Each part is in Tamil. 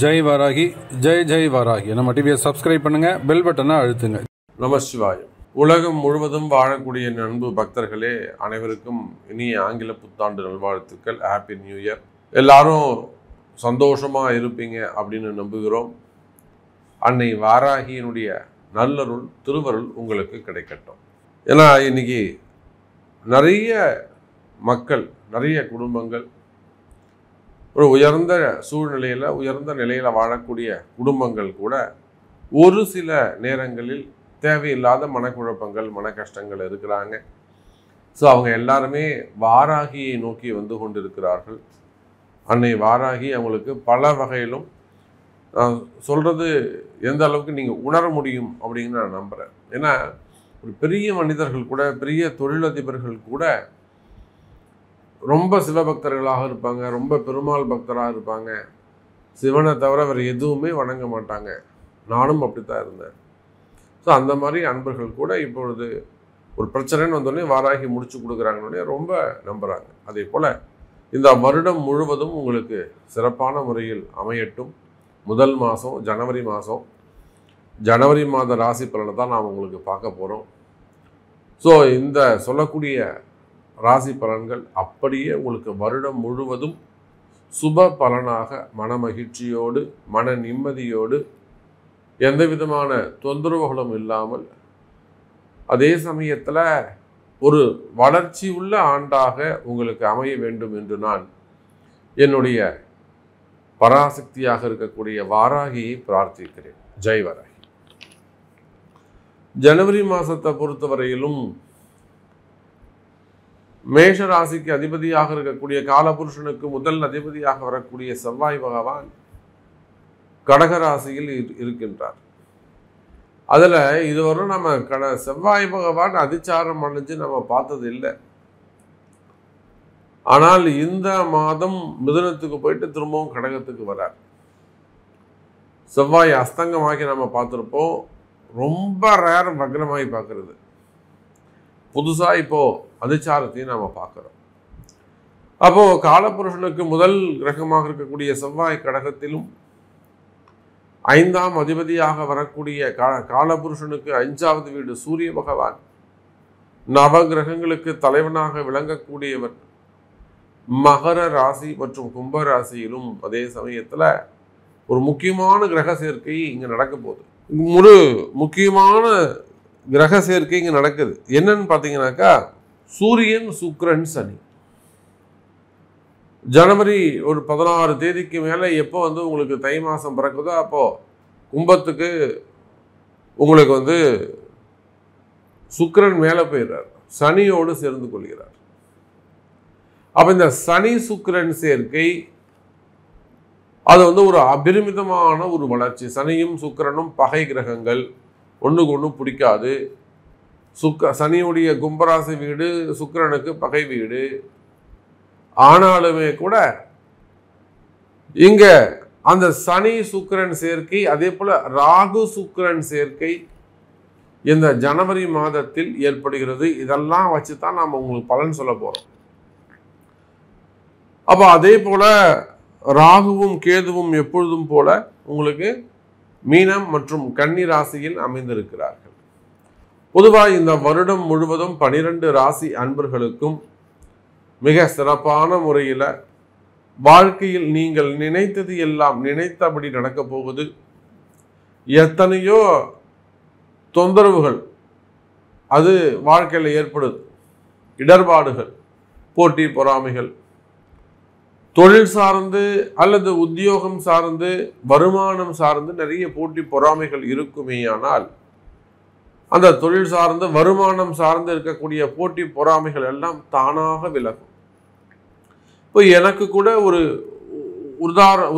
ஜெய் வாராகி, ஜெய் ஜெய் வாராகி. நம்ம டிவியை சப்ஸ்கிரைப் பண்ணுங்க, பெல் பட்டனை அழுத்துங்க. நமசிவாயம். உலகம் முழுவதும் வாழக்கூடிய அன்பு பக்தர்களே, அனைவருக்கும் இனிய ஆங்கில புத்தாண்டு நல்வாழ்த்துக்கள். Happy new year. எல்லாரும் சந்தோஷமா இருப்பீங்க அப்படின்னு நம்புகிறோம். அன்னை வாராகியினுடைய நல்லருள் திருவருள் உங்களுக்கு கிடைக்கட்டும். ஏன்னா இன்னைக்கு நிறைய மக்கள், நிறைய குடும்பங்கள் ஒரு உயர்ந்த சூழ்நிலையில், உயர்ந்த நிலையில் வாழக்கூடிய குடும்பங்கள் கூட ஒரு சில நேரங்களில் தேவையில்லாத மனக்குழப்பங்கள், மன கஷ்டங்கள் இருக்கிறாங்க. ஸோ அவங்க எல்லாருமே வாராகியை நோக்கி வந்து கொண்டிருக்கிறார்கள். அன்னை வாராகி அவங்களுக்கு பல வகையிலும் சொல்கிறது எந்த அளவுக்கு நீங்கள் உணர முடியும் அப்படின்னு நான் நம்புகிறேன். ஏன்னா ஒரு பெரிய மனிதர்கள் கூட, பெரிய தொழிலதிபர்கள் கூட ரொம்ப சிவபக்தர்களாக இருப்பாங்க, ரொம்ப பெருமாள் பக்தராக இருப்பாங்க. சிவனை தவிர வேறு எதுவுமே வணங்க மாட்டாங்க. நானும் அப்படி தான் இருந்தேன். ஸோ அந்த மாதிரி அன்பர்கள் கூட இப்பொழுது ஒரு பிரச்சனைன்னு வந்தோடனே வாராகி முடிச்சு கொடுக்குறாங்கன்னே ரொம்ப நம்புகிறாங்க. அதே போல் இந்த வருடம் முழுவதும் உங்களுக்கு சிறப்பான முறையில் அமையட்டும். முதல் மாதம் ஜனவரி மாத ராசி பலனை தான் நாம் உங்களுக்கு பார்க்க போகிறோம். ஸோ இந்த சொல்லக்கூடிய ராசி பலன்கள் அப்படியே உங்களுக்கு வருடம் முழுவதும் சுப பலனாக, மன மகிழ்ச்சியோடு, மன நிம்மதியோடு, எந்த விதமான தொந்தரவுகளும் இல்லாமல், அதே சமயத்தில் ஒரு வளர்ச்சி உள்ள ஆண்டாக உங்களுக்கு அமைய வேண்டும் என்று நான் என்னுடைய பராசக்தியாக இருக்கக்கூடிய வாராகியை பிரார்த்திக்கிறேன். ஜெய் வாராகி. ஜனவரி மாதத்தை பொறுத்தவரையிலும் மேஷ ராசிக்கு அதிபதியாக இருக்கக்கூடிய காலபுருஷனுக்கு முதல் அதிபதியாக வரக்கூடிய செவ்வாய் பகவான் கடக ராசியில் இருக்கின்றார். அதில் இதுவரை நம்ம செவ்வாய் பகவான் அதிச்சாரம் அடைஞ்சு நம்ம பார்த்தது இல்லை. ஆனால் இந்த மாதம் மிதுனத்துக்கு போயிட்டு திரும்பவும் கடகத்துக்கு வரார். செவ்வாய் அஸ்தங்கமாகி நம்ம பார்த்துருப்போம். ரொம்ப ரேர் வக்ரமாகி பார்க்கறது. புதுசாக இப்போது அதிச்சாரத்தையும் நாம் பார்க்குறோம். அப்போது காலபுருஷனுக்கு முதல் கிரகமாக இருக்கக்கூடிய செவ்வாய் கடகத்திலும், 5ஆம் அதிபதியாக வரக்கூடிய காலபுருஷனுக்கு 5வது வீடு சூரிய பகவான், நவ கிரகங்களுக்கு தலைவனாக விளங்கக்கூடியவர் மகர ராசி மற்றும் கும்ப ராசியிலும் அதே சமயத்தில் ஒரு முக்கியமான கிரக சேர்க்கை இங்கே நடக்க போகுது. ஒரு முக்கியமான கிரக சேர்க்கை இங்கே நடக்குது. என்னன்னு பார்த்தீங்கன்னாக்கா, சூரியன், சுக்கிரன், சனி. ஜனவரி ஒரு 16 தேதிக்கு மேலே எப்போ உங்களுக்கு தை மாதம் பிறக்குதோ அப்போது கும்பத்துக்கு உங்களுக்கு சுக்கிரன் மேலே போயிடுறார், சனியோடு சேர்ந்து கொள்கிறார். அப்போ இந்த சனி சுக்கிரன் சேர்க்கை அது ஒரு அபரிமிதமான ஒரு வளர்ச்சி. சனியும் சுக்கிரனும் பகை கிரகங்கள், ஒன்றுக்கு ஒன்று பிடிக்காது. சனியுடைய கும்பராசி வீடு சுக்கிரனுக்கு பகை வீடு. ஆனாலுமே கூட இங்க அந்த சனி சுக்கிரன் சேர்க்கை, அதே போல ராகு சுக்கிரன் சேர்க்கை இந்த ஜனவரி மாதத்தில் ஏற்படுகிறது. இதெல்லாம் வச்சு தான் நாம் உங்களுக்கு பலன் சொல்ல போறோம். அப்போ அதே போல ராகுவும் கேதுவும் எப்பொழுதும் போல உங்களுக்கு மீனம் மற்றும் கன்னி ராசியில் அமைந்திருக்கிறார்கள். பொதுவாக இந்த வருடம் முழுவதும் 12 ராசி அன்பர்களுக்கும் மிக சிறப்பான முறையில் வாழ்க்கையில் நீங்கள் நினைத்தது எல்லாம் நினைத்தபடி நடக்கப் போகுது. எத்தனையோ தொந்தரவுகள் அது வாழ்க்கையில் ஏற்படுது. இடர்பாடுகள், போட்டி பொறாமைகள், தொழில் சார்ந்து அல்லது உத்தியோகம் சார்ந்து, வருமானம் சார்ந்து நிறைய போட்டி பொறாமைகள் இருக்குமேயானால் அந்த தொழில் சார்ந்து, வருமானம் சார்ந்து இருக்கக்கூடிய போட்டி பொறாமைகள் எல்லாம் தானாக விலகும். இப்போ எனக்கு கூட ஒரு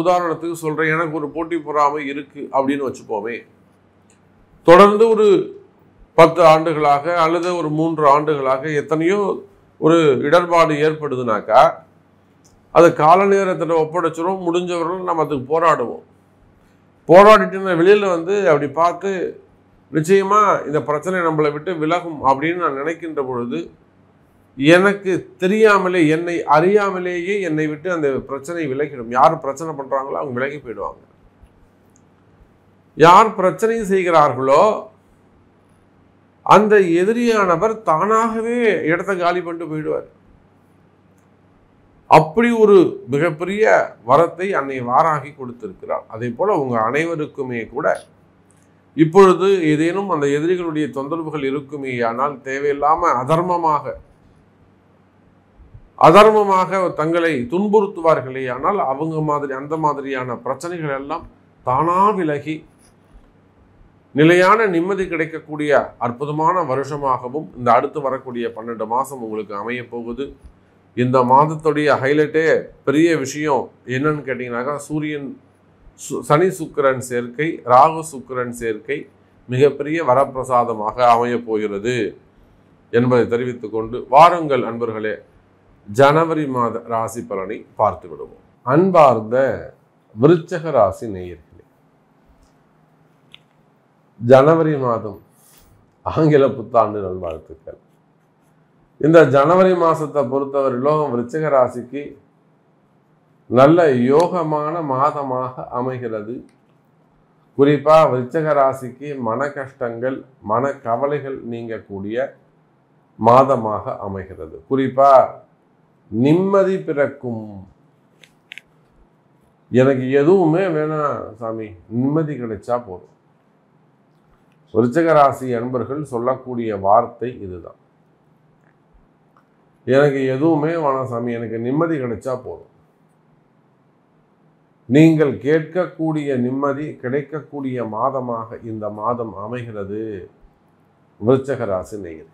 உதாரணத்துக்கு சொல்கிறேன். எனக்கு ஒரு போட்டி பொறாமை இருக்குது அப்படின்னு வச்சுப்போமே. தொடர்ந்து ஒரு 10 ஆண்டுகளாக அல்லது ஒரு 3 ஆண்டுகளாக எத்தனையோ ஒரு இடர்பாடு ஏற்படுதுனாக்கா அது கால நேரத்தில் ஒப்படைச்சிரும். முடிஞ்சவர்களும் நம்ம அதுக்கு போராடுவோம். போராடிட்டு வெளியில் அப்படி பார்த்து நிச்சயமாக இந்த பிரச்சனை நம்மளை விட்டு விலகும் அப்படின்னு நான் நினைக்கின்ற பொழுது எனக்கு தெரியாமலே, என்னை அறியாமலேயே என்னை விட்டு அந்த பிரச்சனை விலகிடும். யார் பிரச்சனை பண்றாங்களோ அவங்க விலகி போயிடுவாங்க. யார் பிரச்சனை செய்கிறார்களோ அந்த எதிரியானவர் தானாகவே இடத்த காலி பண்ணிட்டு போயிடுவார். அப்படி ஒரு மிகப்பெரிய வரத்தை அன்னை வாராகி கொடுத்திருக்கிறார். அதே போல உங்க அனைவருக்குமே கூட இப்பொழுது ஏதேனும் அந்த எதிரிகளுடைய தொந்தரவுகள் இருக்குமே ஆனால் தேவையில்லாம அதர்மமாக தங்களை துன்புறுத்துவார்களே ஆனால் அவங்க அந்த மாதிரியான பிரச்சனைகள் எல்லாம் தானா விலகி நிலையான நிம்மதி கிடைக்கக்கூடிய அற்புதமான வருஷமாகவும் இந்த அடுத்து வரக்கூடிய 12 மாதம் உங்களுக்கு அமைய போகுது. இந்த மாதத்துடைய ஹைலைட்டே பெரிய விஷயம் என்னன்னு கேட்டிங்கனாக்கா, சனி சுக்கிரன் சேர்க்கை, ராகு சுக்கிரன் சேர்க்கை மிகப்பெரிய வரப்பிரசாதமாக அமையப் போகிறது என்பதை தெரிவித்துக் கொண்டு வாருங்கள் அன்பர்களே, ஜனவரி மாத ராசி பலனை பார்த்து விடுவோம். அன்பார்ந்த விருச்சக ராசி நேயர்களே, ஜனவரி மாதம் ஆங்கில புத்தாண்டு நல்வாழ்த்துக்கள். இந்த ஜனவரி மாதத்தை பொறுத்தவரையிலும் விருச்சிக ராசிக்கு நல்ல யோகமான மாதமாக அமைகிறது. குறிப்பாக விருச்சிக ராசிக்கு மன கஷ்டங்கள், மன கவலைகள் நீங்கக்கூடிய மாதமாக அமைகிறது. குறிப்பாக நிம்மதி பிறக்கும். எனக்கு எதுவுமே வேணாம் சாமி, நிம்மதி கிடைச்சா போதும். விருச்சிக ராசி அன்பர்கள் சொல்லக்கூடிய வார்த்தை இதுதான். எனக்கு எதுவுமே வேணாம் சாமி, எனக்கு நிம்மதி கிடைச்சா போதும். நீங்கள் கேட்கக்கூடிய நிம்மதி கிடைக்கக்கூடிய மாதமாக இந்த மாதம் அமைகிறது. விருச்சிக ராசி நேயர்கள்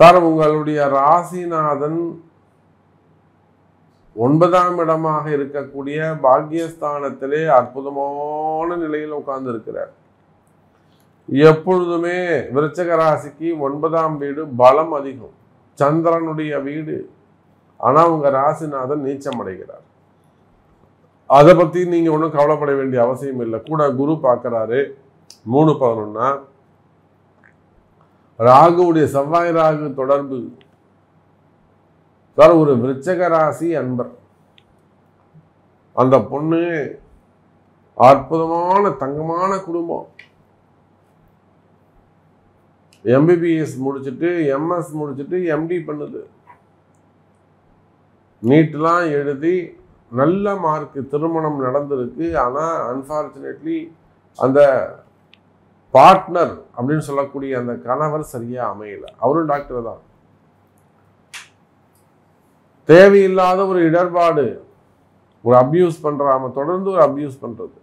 சார், உங்களுடைய ராசிநாதன் 9ஆம் இடமாக இருக்கக்கூடிய பாக்கியஸ்தானத்திலே அற்புதமான நிலையில் உட்கார்ந்து இருக்கிறார். எப்பொழுதுமே விருச்சிக ராசிக்கு 9ஆம் வீடு பலம் அதிகம், சந்திரனுடைய வீடு. ஆனால் உங்க ராசிநாதன் நீச்சம் அடைகிறார். அதை பற்றி நீங்க ஒன்றும் கவலைப்பட வேண்டிய அவசியம் இல்லை. கூட குரு பார்க்கிறாரு 3-11. ராகுவுடைய செவ்வாய் ராகு தொடர்பு. சார், ஒரு விருச்சிக ராசி அன்பர், அந்த பொண்ணு அற்புதமான தங்கமான குடும்பம். எம்பிபிஎஸ் முடிச்சுட்டு எம்எஸ் முடிச்சுட்டு எம்டி பண்ணுது. நீட்லாம் எழுதி நல்ல மார்க்கு, திருமணம் நடந்திருக்கு. ஆனால் அன்பார்ச்சுனேட்லி அந்த பார்ட்னர் அப்படின்னு சொல்லக்கூடிய அந்த கணவர் சரியா அமையல. அவரும் டாக்டர் தான். தேவையில்லாத ஒரு இடர்பாடு, ஒரு அபியூஸ் பண்றாம தொடர்ந்து ஒரு அபியூஸ் பண்றது.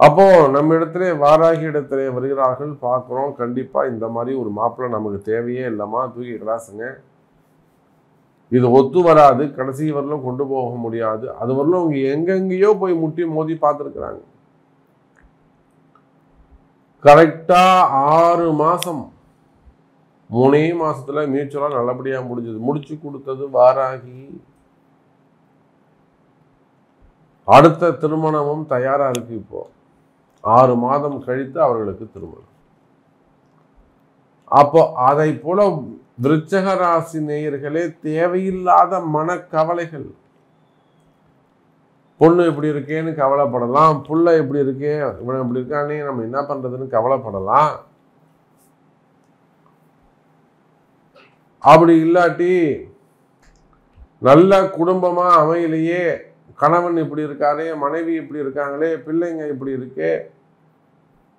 அப்போ நம்ம இடத்துல வாராகி இடத்துல வருகிறார்கள், பார்க்குறோம். கண்டிப்பா இந்த மாதிரி ஒரு மாப்பிள்ளை நமக்கு தேவையே இல்லைம்மா, தூக்கி கிளாஸுங்க, இது ஒத்து வராது, கடைசி வரலும் கொண்டு போக முடியாது. அது வரலும் அவங்க எங்கெங்கேயோ போய் முட்டி மோதி பார்த்துருக்குறாங்க. கரெக்டா 6 மாசம், 3 மாசத்துல மியூச்சுவலா நல்லபடியா முடிஞ்சது. முடிச்சு கொடுத்தது வாராகி. அடுத்த திருமணமும் தயாரா இருக்கு. இப்போ 6 மாதம் கழித்து அவர்களுக்கு திருமணம். அப்போ அதை போல விருச்சிக ராசி நேயர்களே, தேவையில்லாத மனக்கவலைகள். பொண்ணு இப்படி இருக்கேன்னு கவலைப்படலாம், புள்ள இப்படி இருக்கே, இவன் இப்படி இருக்கானே, நம்ம என்ன பண்றதுன்னு கவலைப்படலாம். அப்படி இல்லாட்டி நல்ல குடும்பமா அமையிலேயே, கணவன் இப்படி இருக்காரே, மனைவி இப்படி இருக்காங்களே, பிள்ளைங்க இப்படி இருக்கே,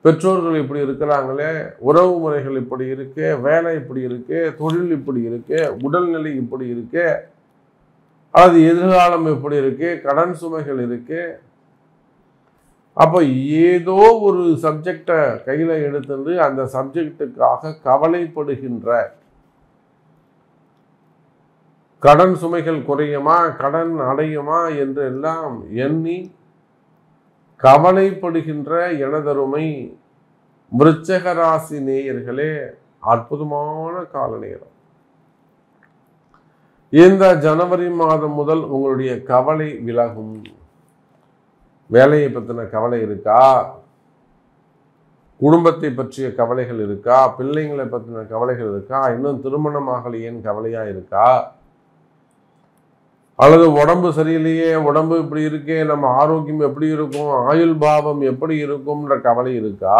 பெற்றோர்கள் இப்படி இருக்கிறாங்களே, உறவு முறைகள் இப்படி இருக்கு, வேலை இப்படி இருக்கு, தொழில் இப்படி இருக்கு, உடல்நிலை இப்படி இருக்கு, அது எதிர்காலம் இப்படி இருக்கு, கடன் சுமைகள் இருக்கு. அப்போ ஏதோ ஒரு சப்ஜெக்டை கையில எடுத்துட்டு அந்த சப்ஜெக்டுக்காக கவலைப்படுகின்ற, கடன் சுமைகள் குறையுமா, கடன் அடையுமா என்று எல்லாம் எண்ணி கவலைப்படுகின்ற எனதருமை விருச்சிக ராசி நேயர்களே, அற்புதமான கால நேரம். இந்த ஜனவரி மாதம் முதல் உங்களுடைய கவலை விலகும். வேலையை பற்றின கவலை இருக்கா? குடும்பத்தை பற்றிய கவலைகள் இருக்கா? பிள்ளைங்களை பற்றின கவலைகள் இருக்கா? இன்னும் திருமணமாகலையேன்னு கவலையா இருக்கா? அல்லது உடம்பு சரியில்லையே, உடம்பு இப்படி இருக்கே, நம்ம ஆரோக்கியம் எப்படி இருக்கும், ஆயுள் பாவம் எப்படி இருக்கும்ன்ற கவலை இருக்கா?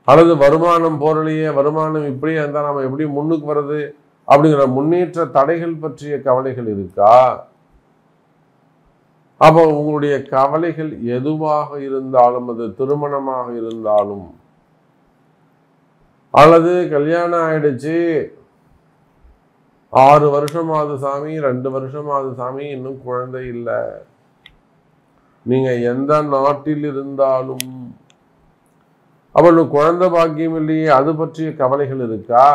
அல்லது வருமானம் போறலையே, வருமானம் இப்படியே இருந்தால் நம்ம எப்படி முன்னுக்கு வர்றது அப்படிங்கிற முன்னேற்ற தடைகள் பற்றிய கவலைகள் இருக்கா? அப்போ உங்களுடைய கவலைகள் எதுவாக இருந்தாலும், அது திருமணமாக இருந்தாலும், அல்லது கல்யாணம் ஆயிடுச்சு 6 வருஷம் ஆகுது சாமி, 2 வருஷம் ஆகுது சாமி, இன்னும் குழந்தை இல்லை, நீங்க எந்த நாட்டில் இருந்தாலும் அவளுக்கு குழந்தை பாக்கியம் இல்லையே, அது பற்றிய கவலைகள் இருக்கா?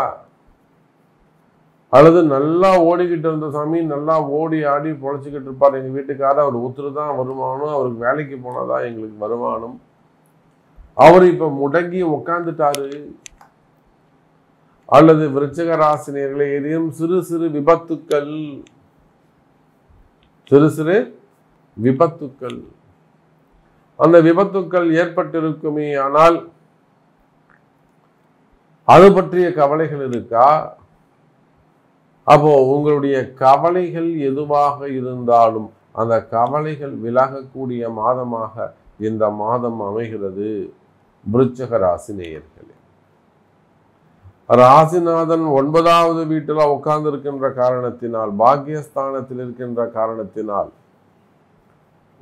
அல்லது நல்லா ஓடிக்கிட்டு இருந்த சாமி, நல்லா ஓடி ஆடி பொழைச்சிக்கிட்டு இருப்பார் எங்கள் வீட்டுக்காரர், அவர் ஒருத்தர் தான் வருமானம், அவருக்கு வேலைக்கு போனாதான் எங்களுக்கு வருமானம், அவர் இப்போ முடங்கி உட்காந்துட்டாரு. அல்லது விருச்சிக ராசினியர்களே, ஏதேனும் சிறு சிறு விபத்துக்கள், அந்த விபத்துக்கள் ஏற்பட்டிருக்குமே, ஆனால் அது பற்றிய கவலைகள் இருக்கா? அப்போ உங்களுடைய கவலைகள் எதுவாக இருந்தாலும் அந்த கவலைகள் விலகக்கூடிய மாதமாக இந்த மாதம் அமைகிறது. விருச்சிக ராசி நேயர்களே, ராசிநாதன் 9வது வீட்டில் உட்கார்ந்து இருக்கின்ற காரணத்தினால், பாக்கியஸ்தானத்தில் இருக்கின்ற காரணத்தினால்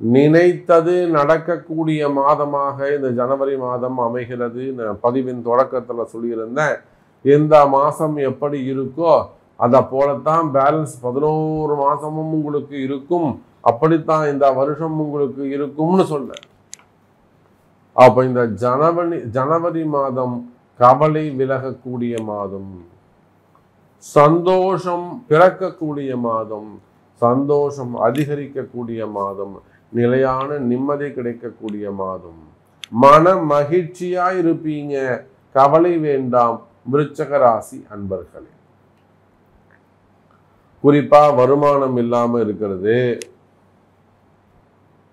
நினைத்தது நடக்கக்கூடிய மாதமாக இந்த ஜனவரி மாதம் அமைகிறது. நான் பதிவின் தொடக்கத்துல சொல்லியிருந்தேன், எந்த மாசம் எப்படி இருக்கோ அதை போலத்தான் பேலன்ஸ் 11 மாசமும் உங்களுக்கு இருக்கும், அப்படித்தான் இந்த வருஷம் உங்களுக்கு இருக்கும்னு சொன்னேன். அப்ப இந்த ஜனவரி மாதம் கவலை விலகக்கூடிய மாதம், சந்தோஷம் பிறக்கக்கூடிய மாதம், சந்தோஷம் அதிகரிக்கக்கூடிய மாதம், நிலையான நிம்மதி கிடைக்கக்கூடிய மாதம், மன மகிழ்ச்சியா இருப்பீங்க. கவலை வேண்டாம் விருச்சிக ராசி அன்பர்களே. குறிப்பா வருமானம் இல்லாம இருக்கிறது,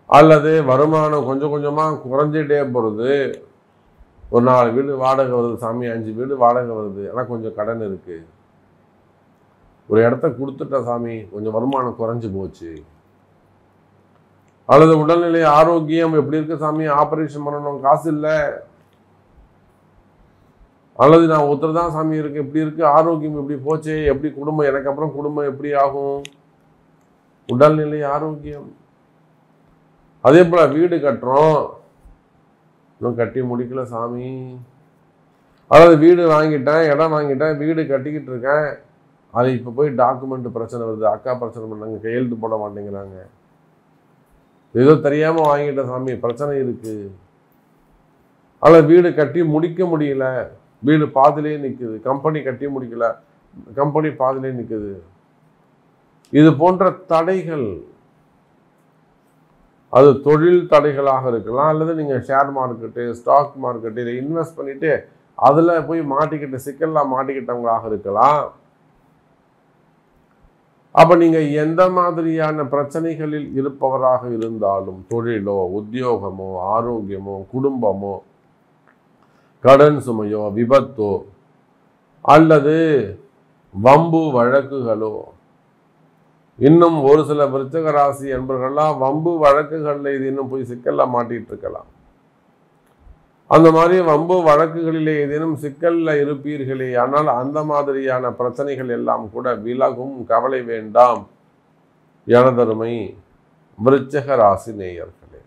அல்லது வருமானம் கொஞ்சம் கொஞ்சமா குறைஞ்சிட்டே போறது. ஒரு 4 வீடு வாடகை வருது சாமி, 5 வீடு வாடகை வருது, ஆனால் கொஞ்சம் கடன் இருக்கு, ஒரு இடத்த கொடுத்துட்ட சாமி, கொஞ்சம் வருமானம் குறைஞ்சு போச்சு. அல்லது உடல்நிலை ஆரோக்கியம் எப்படி இருக்கு சாமி, ஆபரேஷன் பண்ணணும், காசு இல்லை. அல்லது நான் ஒருத்தர் தான் சாமி இருக்கு, எப்படி இருக்கு ஆரோக்கியம், எப்படி போச்சு, எப்படி குடும்பம், எனக்கு அப்புறம் குடும்பம் எப்படி ஆகும், உடல்நிலை ஆரோக்கியம். அதே போல வீடு கட்டுறோம், இன்னும் கட்டி முடிக்கல சாமி. அதாவது வீடு வாங்கிட்டேன், இடம் வாங்கிட்டேன், வீடு கட்டிக்கிட்டு இருக்கேன், அது இப்போ போய் டாக்குமெண்ட் பிரச்சனை வருது, அக்கா பிரச்சனை பண்ணாங்க, கையெழுத்து போட மாட்டேங்கிறாங்க, ஏதோ தெரியாம வாங்கிட்டேன் சாமி, பிரச்சனை இருக்கு. அதில் வீடு கட்டி முடிக்க முடியல, வீடு பாதிலே நிற்குது, கம்பெனி கட்டி முடிக்கல, கம்பெனி பாதிலே நிற்குது. இது போன்ற தடைகள், அது தொழில் தடைகளாக இருக்கலாம், அல்லது நீங்கள் ஷேர் மார்க்கெட்டு, ஸ்டாக் மார்க்கெட்டு இதை இன்வெஸ்ட் பண்ணிட்டு அதில் போய் மாட்டிக்கிட்டு சிக்கல்லாம் மாட்டிக்கிட்டவங்களாக இருக்கலாம். அப்போ நீங்கள் எந்த மாதிரியான பிரச்சனைகளில் இருப்பவராக இருந்தாலும், தொழிலோ உத்தியோகமோ ஆரோக்கியமோ குடும்பமோ கடன் சுமையோ விபத்தோ அல்லது வம்பு வழக்குகளோ, இன்னும் ஒரு சில விருச்சிக ராசி என்பவர்கள்லாம் வம்பு வழக்குகளில் இது இன்னும் போய் சிக்கல்ல மாட்டிட்டு இருக்கலாம். அந்த மாதிரி வம்பு வழக்குகளிலே ஏதேனும் சிக்கல்ல இருப்பீர்களே, ஆனால் அந்த மாதிரியான பிரச்சனைகள் எல்லாம் கூட விலகும். கவலை வேண்டாம் எனதருமை விருச்சிக ராசி நேயர்களே.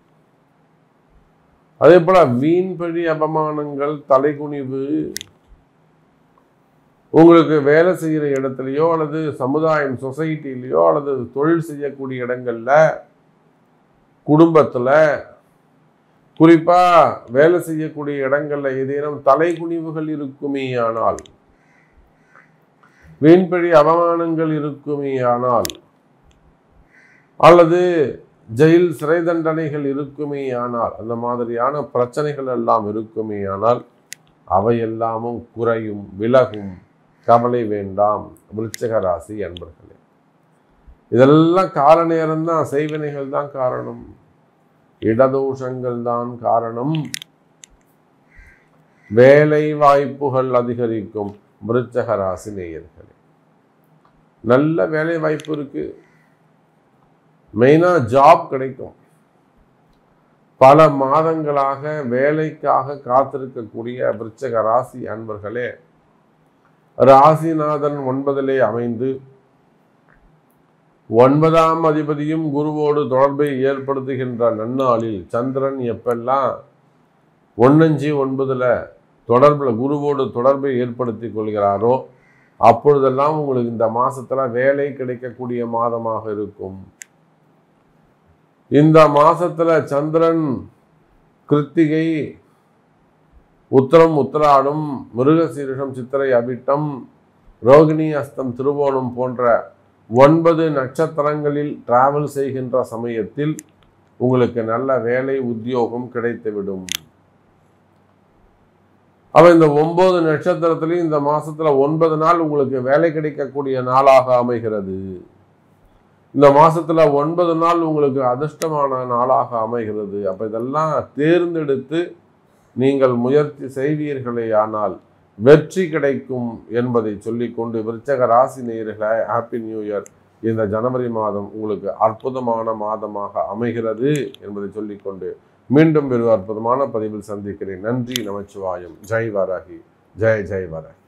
அதே போல வீண்பழி அபமானங்கள், தலைகுனிவு, உங்களுக்கு வேலை செய்கிற இடத்துலையோ அல்லது சமுதாயம் சொசைட்டிலையோ அல்லது தொழில் செய்யக்கூடிய இடங்கள்ல, குடும்பத்துல, குறிப்பா வேலை செய்யக்கூடிய இடங்கள்ல ஏதேனும் தலைகுனிவுகள் இருக்குமே ஆனால், வீண்பழி அவமானங்கள் இருக்குமே ஆனால், அல்லது ஜெயில் சிறை தண்டனைகள் இருக்குமே ஆனால், அந்த மாதிரியான பிரச்சனைகள் எல்லாம் இருக்குமே ஆனால் அவையெல்லாமும் குறையும், விலகும். கவலை வேண்டாம் விருச்சிக ராசி அன்பர்களே. இதெல்லாம் கால நேரம்தான், செய்வினைகள் தான் காரணம், இடதோஷங்கள் தான் காரணம். வேலை வாய்ப்புகள் அதிகரிக்கும். விருச்சக ராசி நேயர்களே, நல்ல வேலை வாய்ப்பு இருக்கு. மெயினா ஜாப் கிடைக்கும். பல மாதங்களாக வேலைக்காக காத்திருக்கக்கூடிய விருச்சக ராசி அன்பர்களே, ராசிநாதன் 9லே அமைந்து 9ஆம் அதிபதியும் குருவோடு தொடர்பை ஏற்படுத்துகின்ற நன்னாளில் சந்திரன் எப்பெல்லாம் 1-5-9 தொடர்புல குருவோடு தொடர்பை ஏற்படுத்தி கொள்கிறாரோ அப்பொழுதெல்லாம் உங்களுக்கு இந்த மாசத்துல வேலை கிடைக்கக்கூடிய மாதமாக இருக்கும். இந்த மாசத்துல சந்திரன் கிருத்திகை, உத்திரம், உத்திராடம், மிருகசீரிஷம், சித்திரை, அவிட்டம், ரோகிணி, அஸ்தம், திருவோணம் போன்ற 9 நட்சத்திரங்களில் டிராவல் செய்கின்ற சமயத்தில் உங்களுக்கு நல்ல வேலை உத்தியோகம் கிடைத்துவிடும். அவன் இந்த 9 நட்சத்திரத்திலையும் இந்த மாசத்துல 9 நாள் உங்களுக்கு வேலை கிடைக்கக்கூடிய நாளாக அமைகிறது. இந்த மாசத்துல 9 நாள் உங்களுக்கு அதிர்ஷ்டமான நாளாக அமைகிறது. அப்ப இதெல்லாம் தேர்ந்தெடுத்து நீங்கள் முயற்சி செய்வீர்களே ஆனால் வெற்றி கிடைக்கும் என்பதை சொல்லிக்கொண்டு விருச்சக ராசி நேயர்களே, ஹாப்பி நியூ இயர். இந்த ஜனவரி மாதம் உங்களுக்கு அற்புதமான மாதமாக அமைகிறது என்பதை சொல்லிக்கொண்டு மீண்டும் ஒரு அற்புதமான பதிவில் சந்திக்கிறேன். நன்றி, நமச்சிவாயம். ஜெய் வாராகி, ஜெய் ஜெய் வாராகி.